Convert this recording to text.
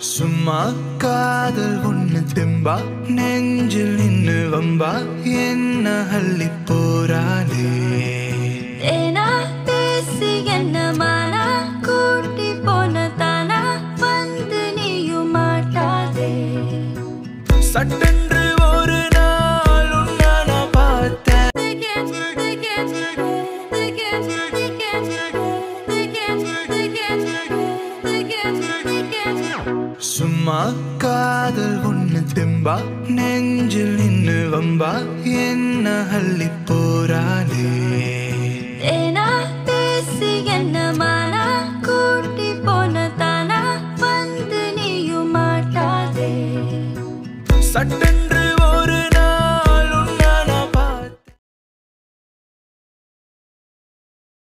சும்மா காதல் ஒண்ணு தெம்பா நெஞ்சில் நின்னு வம்பா என்ன அள்ளி போறாளே ஏனா பேசி என்ன மானா கூட்டி போன தானா வந்து நீயும் மாட்டாதே சட்டென்று ஒரு நாள் உன்னை நான் பார்த்தேன் சும்மா காதல் ஒண்ணு தெம்பா நெஞ்சில் நின்னு வம்பா என்ன அள்ளி போ